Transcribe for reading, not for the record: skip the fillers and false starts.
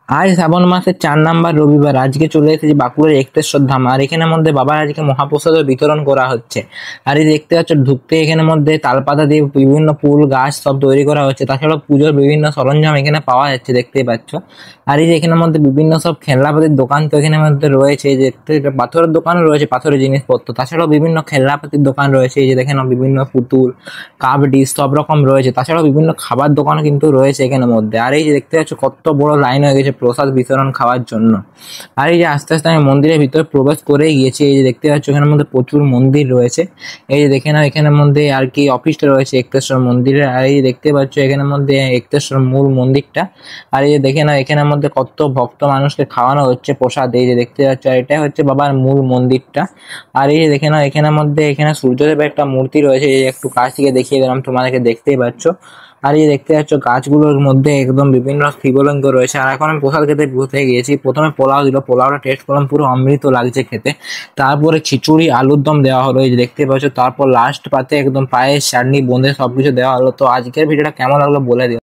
আজ শ্রাবণ মাসের 4 নাম্বার রবিবার। আজকে চলে এসেছি বাঁকুড়ার এক্তেশ্বর ধাম। আর এখানের মধ্যে বাবার আজকে মহাপ্রসাদ বিতরণ করা হচ্ছে। আর এই দেখতে পাচ্ছ ঢুকতে এখানের মধ্যে তালপাতা দিয়ে বিভিন্ন ফুল গাছ সব তৈরি করা হচ্ছে। তাছাড়াও পুজোর বিভিন্ন সরঞ্জাম এখানে পাওয়া যাচ্ছে, দেখতেই পাচ্ছ। আর এই যে এখানের মধ্যে বিভিন্ন সব খেলনাপাতির দোকান তো এখানের মধ্যে রয়েছে। এই যে এটা পাথরের দোকানও রয়েছে, পাথরের জিনিসপত্র। তাছাড়াও বিভিন্ন খেলনাপাতির দোকান রয়েছে। এই যে দেখেন বিভিন্ন পুতুল, কাপ ডিশ সব রকম রয়েছে। তাছাড়াও বিভিন্ন খাবার দোকানও কিন্তু রয়েছে এখানের মধ্যে। আর এই যে দেখতে পাচ্ছ কত বড় লাইন হয়ে গেছে প্রসাদ বিতরণ খাওয়ার জন্য। আর এই যে আস্তে আস্তে আমি মন্দিরের ভিতরে প্রবেশ করে গিয়েছি। এই যে দেখতে পাচ্ছ এখানের মধ্যে প্রচুর মন্দির রয়েছে। এই যে দেখে নাও এখানের মধ্যে আর কি অফিসটা রয়েছে এক্তেশ্বর মন্দিরের। আর এই যে দেখতে পাচ্ছ এখানের মধ্যে এক্তেশ্বর মূল মন্দিরটা। আর এই যে দেখে নাও এখানের মধ্যে কত ভক্ত মানুষকে খাওয়ানো হচ্ছে প্রসাদ। এই যে দেখতে পাচ্ছ আর এটা হচ্ছে বাবার মূল মন্দিরটা। আর এই যে দেখে নাও এখানের মধ্যে এখানে সূর্যদেবের একটা মূর্তি রয়েছে। এই যে একটু কাছ থেকে দেখিয়ে দিলাম তোমাদেরকে, দেখতেই পাচ্ছ। আর এই দেখতে পাচ্ছ গাছগুলোর মধ্যে একদম বিভিন্ন শিবলিঙ্গ রয়েছে। আর এখন আমি প্রসাদ খেতে বসে গিয়েছি। প্রথমে পোলাও দিল, পোলাওটা টেস্ট করলাম, পুরো অমৃত লাগছে খেতে। তারপরে খিচুড়ি আলুর দম দেওয়া হলো, এই যে দেখতে পাচ্ছ। তারপর লাস্ট পাতে একদম পায়েস চাটনি বোঁদে সবকিছু দেওয়া হলো। তো আজকের ভিডিওটা কেমন লাগলো বলে দিও।